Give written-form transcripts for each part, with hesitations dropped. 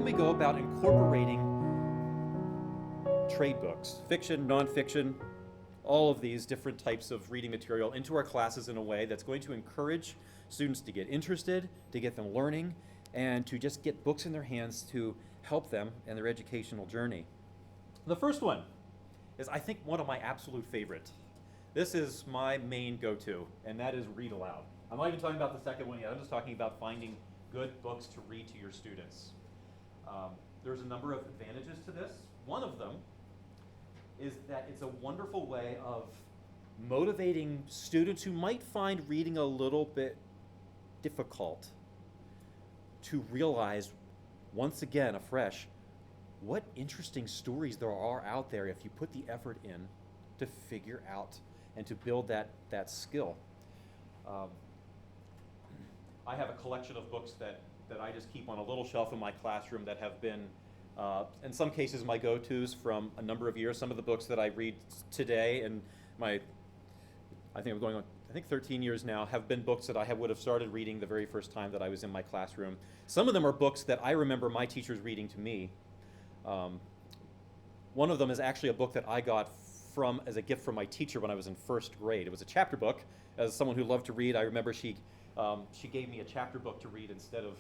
we go about incorporating trade books, fiction, nonfiction, all of these different types of reading material into our classes in a way that's going to encourage students to get interested, to get them learning, and to just get books in their hands to help them in their educational journey. The first one is, I think, one of my absolute favorite. This is my main go-to, and that is read aloud. I'm not even talking about the second one yet. I'm just talking about finding good books to read to your students. There's a number of advantages to this. One of them is that it's a wonderful way of motivating students who might find reading a little bit difficult to realize, once again, afresh, what interesting stories there are out there if you put the effort in to figure out and to build that skill. I have a collection of books that I just keep on a little shelf in my classroom that have been, in some cases, my go-tos from a number of years. Some of the books that I read today, and I think I'm going on, 13 years now, have been books that I would have started reading the very first time that I was in my classroom. Some of them are books that I remember my teachers reading to me. One of them is actually a book that I got as a gift from my teacher when I was in first grade. It was a chapter book. As someone who loved to read, I remember she gave me a chapter book to read instead of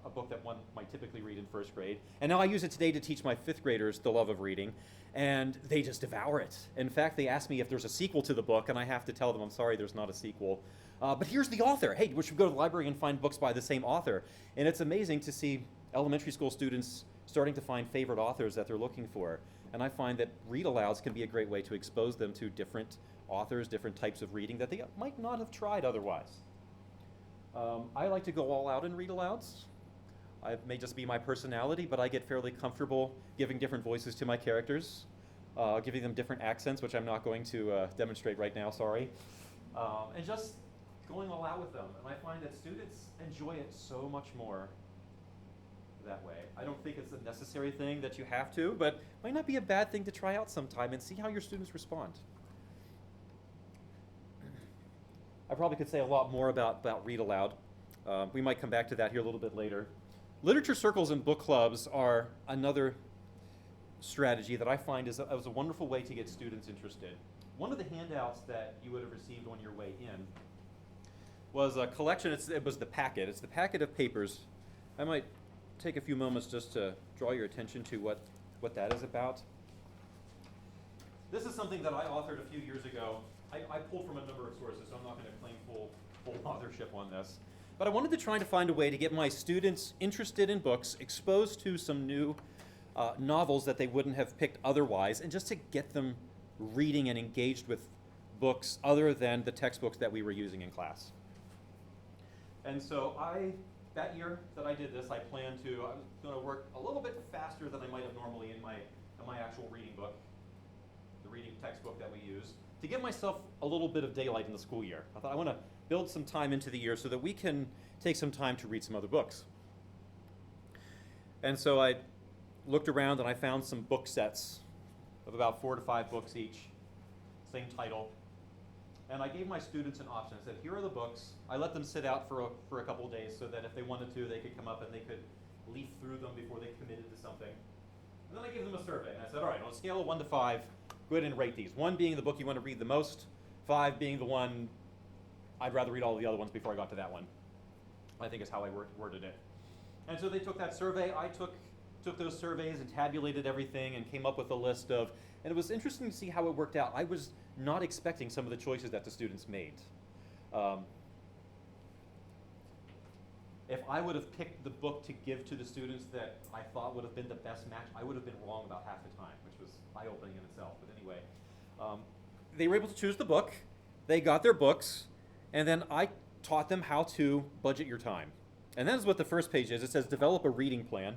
a book that one might typically read in first grade. And now I use it today to teach my fifth graders the love of reading, and they just devour it. In fact, they ask me if there's a sequel to the book, and I have to tell them, I'm sorry, there's not a sequel. But here's the author. Hey, we should go to the library and find books by the same author. And it's amazing to see elementary school students starting to find favorite authors that they're looking for. And I find that read-alouds can be a great way to expose them to different authors, different types of reading that they might not have tried otherwise. I like to go all out in read-alouds. It may just be my personality, but I get fairly comfortable giving different voices to my characters, giving them different accents, which I'm not going to demonstrate right now, sorry, and just going all out with them. And I find that students enjoy it so much more that way. I don't think it's a necessary thing that you have to, but it might not be a bad thing to try out sometime and see how your students respond. I probably could say a lot more about read aloud. We might come back to that here a little bit later. Literature circles and book clubs are another strategy that I find is a wonderful way to get students interested. One of the handouts that you would have received on your way in was a collection. It was the packet. It's the packet of papers. I might take a few moments just to draw your attention to what that is about. This is something that I authored a few years ago. I pulled from a number of sources, so I'm not going to claim full authorship on this. But I wanted to try to find a way to get my students interested in books, exposed to some new novels that they wouldn't have picked otherwise, and just to get them reading and engaged with books other than the textbooks that we were using in class. And so that year that I did this, I was going to work a little bit faster than I might have normally in my actual reading book, the reading textbook that we use, to give myself a little bit of daylight in the school year. I thought I want to build some time into the year so that we can take some time to read some other books. And so I looked around and I found some book sets of about 4 to 5 books each, same title. And I gave my students an option. I said, here are the books. I let them sit out for a couple of days so that if they wanted to, they could come up and they could leaf through them before they committed to something. And then I gave them a survey. And I said, all right, on a scale of 1 to 5, go ahead and rate these. 1 being the book you want to read the most, 5 being the one I'd rather read all the other ones before I got to that one, I think is how I worded it. And so they took that survey. I took those surveys and tabulated everything and came up with a list of, and it was interesting to see how it worked out. I was not expecting some of the choices that the students made. If I would have picked the book to give to the students that I thought would have been the best match, I would have been wrong about half the time, which was eye-opening in itself. But anyway, they were able to choose the book. They got their books, and then I taught them how to budget your time. And that is what the first page is. It says develop a reading plan.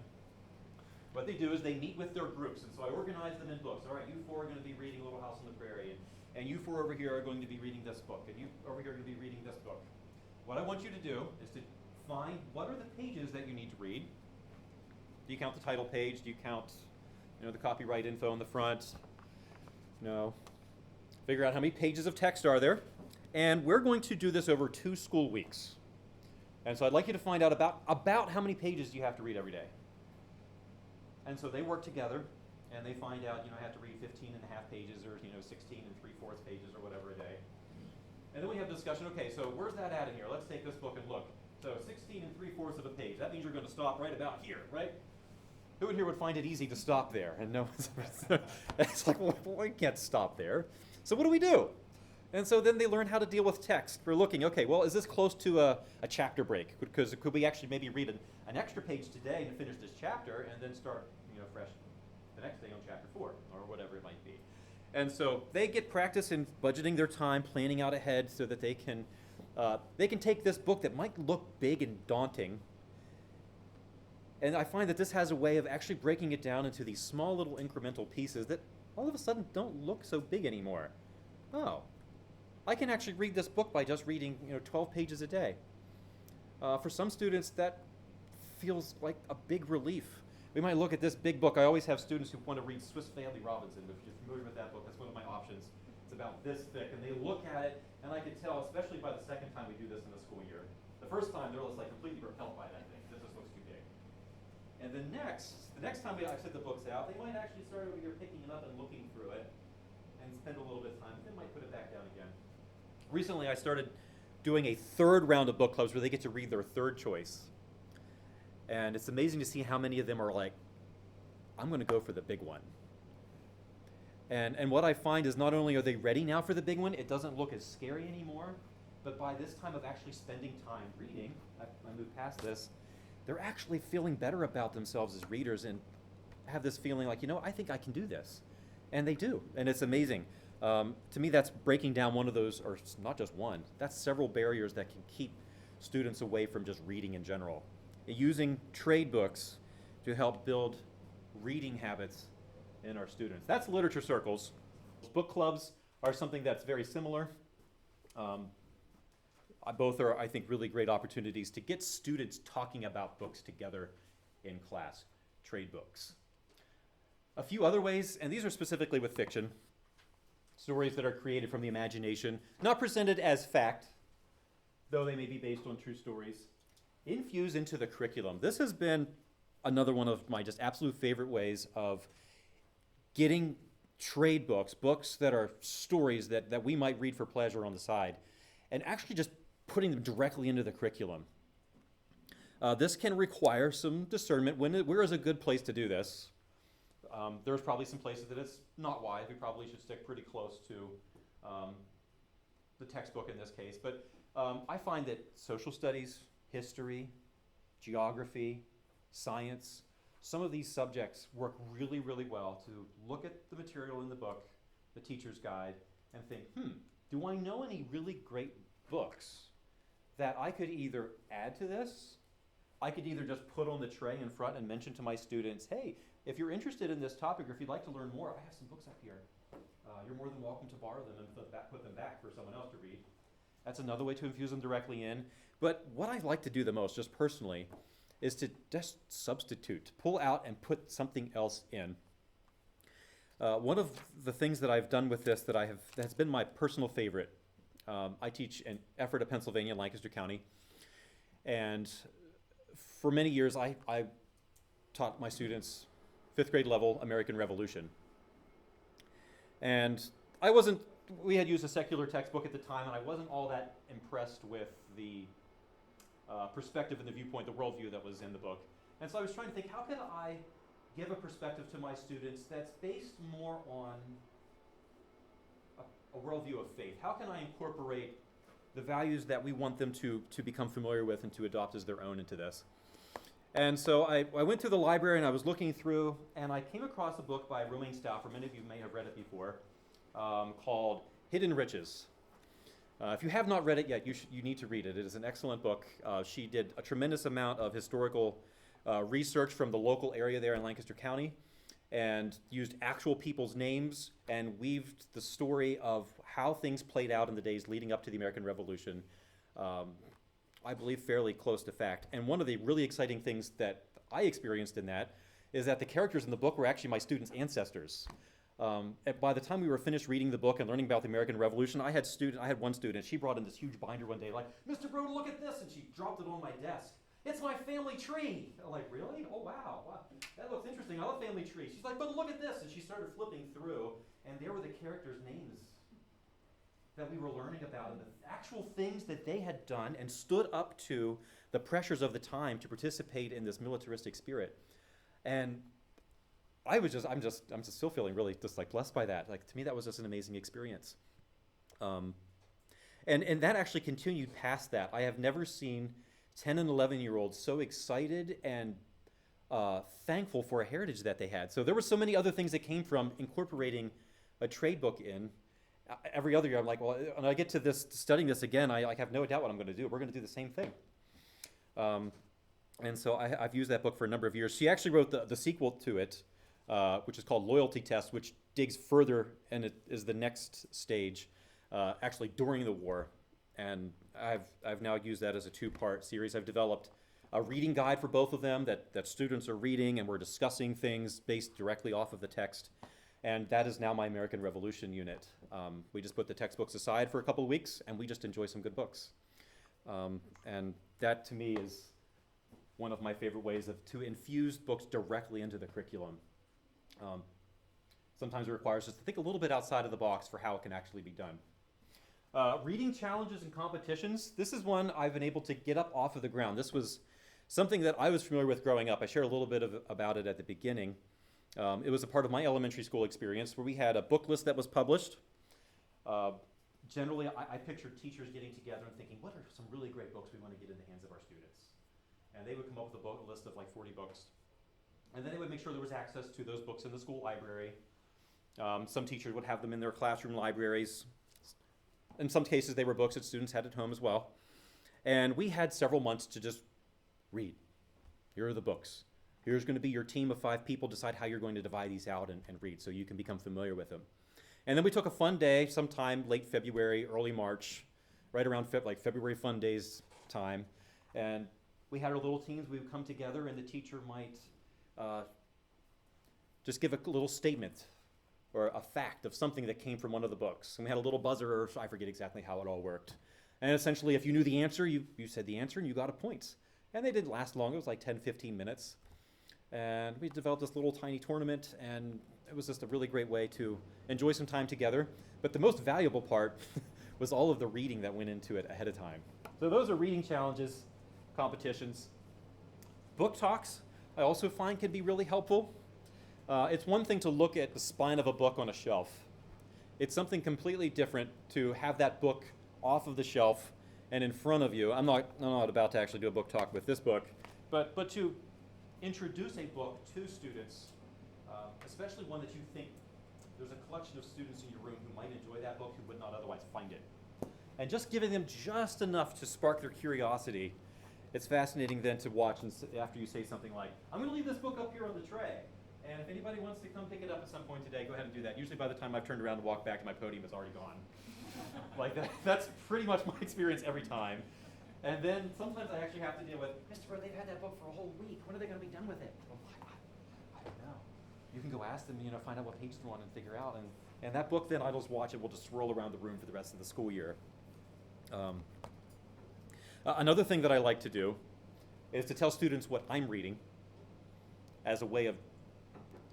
What they do is they meet with their groups, and so I organize them in books. All right, you 4 are going to be reading Little House on the Prairie, and you 4 over here are going to be reading this book, and you over here are going to be reading this book. What I want you to do is to find what are the pages that you need to read. Do you count the title page? Do you count, the copyright info on the front? No. Figure out how many pages of text are there, and we're going to do this over 2 school weeks. And so I'd like you to find out about how many pages you have to read every day. And so they work together, and they find out, I have to read 15 and a half pages or, 16 and 3/4 pages or whatever a day. And then we have discussion, okay, so where's that at in here? Let's take this book and look. So 16 and 3/4 of a page. That means you're going to stop right about here, right? Who in here would find it easy to stop there? And no, it's like, well, we can't stop there. So what do? And so then they learn how to deal with text. We're looking, okay, well, is this close to a chapter break? Because could we actually maybe read an extra page today to finish this chapter and then start, fresh the next day on chapter 4 or whatever it might be. And so they get practice in budgeting their time, planning out ahead so that they can take this book that might look big and daunting. And I find that this has a way of actually breaking it down into these small little incremental pieces that all of a sudden don't look so big anymore. Oh, I can actually read this book by just reading 12 pages a day. For some students, that feels like a big relief. We might look at this big book. I always have students who want to read Swiss Family Robinson. If you're familiar with that book, that's one of my options. It's about this thick, and they look at it, and I can tell, especially by the second time we do this in the school year, the first time they're just like completely repelled by that thing. This just looks too big. And the next time I set the books out, they might actually start over here picking it up and looking through it, and spend a little bit of time, then might put it back down again. Recently, I started doing a third round of book clubs where they get to read their third choice. And it's amazing to see how many of them are like, I'm going to go for the big one. And what I find is not only are they ready now for the big one, it doesn't look as scary anymore, but by this time of actually spending time reading, I moved past this, they're actually feeling better about themselves as readers and have this feeling like, I think I can do this. And they do, and it's amazing. To me, that's breaking down one of those, or not just one, that's several barriers that can keep students away from just reading in general. Using trade books to help build reading habits in our students. That's literature circles. Book clubs are something that's very similar. Both are, I think, really great opportunities to get students talking about books together in class. Trade books. A few other ways, and these are specifically with fiction, stories that are created from the imagination, not presented as fact, though they may be based on true stories, infused into the curriculum. This has been another one of my just absolute favorite ways of getting trade books that are stories that we might read for pleasure on the side, and actually just putting them directly into the curriculum. This can require some discernment. Where is a good place to do this? There's probably some places that it's not wise. We probably should stick pretty close to the textbook in this case. But I find that social studies, history, geography, science, some of these subjects work really, really well to look at the material in the book, the teacher's guide, and think, do I know any really great books that I could either add to this, I could either just put on the tray in front and mention to my students, hey, if you're interested in this topic or if you'd like to learn more, I have some books up here. You're more than welcome to borrow them and put them back for someone else to read. That's another way to infuse them directly in. But what I like to do the most, just personally, is to just substitute, pull out and put something else in. One of the things that I've done with this that's been my personal favorite, I teach in Ephrata, Pennsylvania, Lancaster County, and for many years I taught my students 5th grade level American Revolution. And we had used a secular textbook at the time, and I wasn't all that impressed with the perspective and the viewpoint, the worldview that was in the book. And so I was trying to think, how can I give a perspective to my students that's based more on a worldview of faith? How can I incorporate the values that we want them to become familiar with and to adopt as their own into this? And so I went through the library and I was looking through, and I came across a book by Romaine Stauffer, many of you may have read it before, called Hidden Riches. If you have not read it yet, you need to read it. It is an excellent book. She did a tremendous amount of historical research from the local area there in Lancaster County and used actual people's names and weaved the story of how things played out in the days leading up to the American Revolution, I believe fairly close to fact. And one of the really exciting things that I experienced in that is that the characters in the book were actually my students' ancestors. By the time we were finished reading the book and learning about the American Revolution, I had one student, she brought in this huge binder one day, like, Mr. Brode, look at this, and she dropped it on my desk. It's my family tree. I'm like, really? Oh, wow. That looks interesting. I love family trees. She's like, but look at this. And she started flipping through, and there were the characters' names that we were learning about and the actual things that they had done and stood up to the pressures of the time to participate in this militaristic spirit. And I'm just still feeling really just like blessed by that. Like, to me, that was just an amazing experience. And that actually continued past that. I have never seen 10 and 11-year-olds so excited and thankful for a heritage that they had. So there were so many other things that came from incorporating a trade book in. Every other year, I'm like, well, when I get to this, studying this again, I have no doubt what I'm going to do. We're going to do the same thing. And so I've used that book for a number of years. She actually wrote the sequel to it, which is called Loyalty Test, which digs further, and it is the next stage, actually during the war. And I've now used that as a two-part series. I've developed a reading guide for both of them that students are reading, and we're discussing things based directly off of the text. And that is now my American Revolution unit. We just put the textbooks aside for a couple of weeks, and we just enjoy some good books. And that, to me, is one of my favorite ways to infuse books directly into the curriculum. Sometimes it requires us to think a little bit outside of the box for how it can actually be done. Reading challenges and competitions. This is one I've been able to get up off of the ground. This was something that I was familiar with growing up. I shared a little bit about it at the beginning. It was a part of my elementary school experience where we had a book list that was published. Generally, I pictured teachers getting together and thinking, what are some really great books we want to get in the hands of our students? And they would come up with a book list of like 40 books. And then they would make sure there was access to those books in the school library. Some teachers would have them in their classroom libraries. In some cases, they were books that students had at home as well. And we had several months to just read. Here are the books. Here's going to be your team of 5 people. Decide how you're going to divide these out and read so you can become familiar with them. And then we took a fun day sometime late February, early March, right around February Fun Days time. And we had our little teams. We would come together, and the teacher might just give a little statement or a fact of something that came from one of the books. And we had a little buzzer, or I forget exactly how it all worked. And essentially, if you knew the answer, you said the answer, and you got a point. And they didn't last long. It was like 10, 15 minutes. And we developed this little tiny tournament, and it was just a really great way to enjoy some time together. But the most valuable part was all of the reading that went into it ahead of time. So those are reading challenges, competitions. Book talks, I also find, can be really helpful. It's one thing to look at the spine of a book on a shelf. It's something completely different to have that book off of the shelf and in front of you. I'm not about to actually do a book talk with this book, but to introduce a book to students, especially one that you think there's a collection of students in your room who might enjoy that book who would not otherwise find it. And just giving them just enough to spark their curiosity. It's fascinating then to watch after you say something like, I'm going to leave this book up here on the tray. And if anybody wants to come pick it up at some point today, go ahead and do that. Usually by the time I've turned around and walked back to my podium, it's already gone. That's pretty much my experience every time. And then sometimes I actually have to deal with, Mr. Brode, they've had that book for a whole week. When are they going to be done with it? I don't know. You can go ask them, find out what page they're on and figure out. And that book then I'll just watch it. We'll just swirl around the room for the rest of the school year. Another thing that I like to do is to tell students what I'm reading as a way of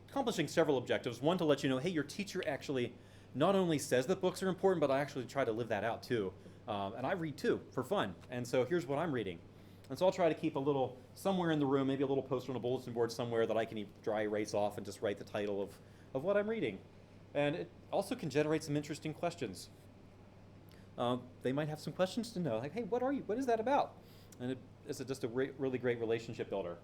accomplishing several objectives. One, to let you know, hey, your teacher actually not only says that books are important, but I actually try to live that out too. And I read too, for fun. And so here's what I'm reading. And so I'll try to keep a little, somewhere in the room, maybe a little poster on a bulletin board somewhere that I can dry erase off and just write the title of what I'm reading. And it also can generate some interesting questions. They might have some questions to know, like, hey, what is that about? And it's just a really great relationship builder.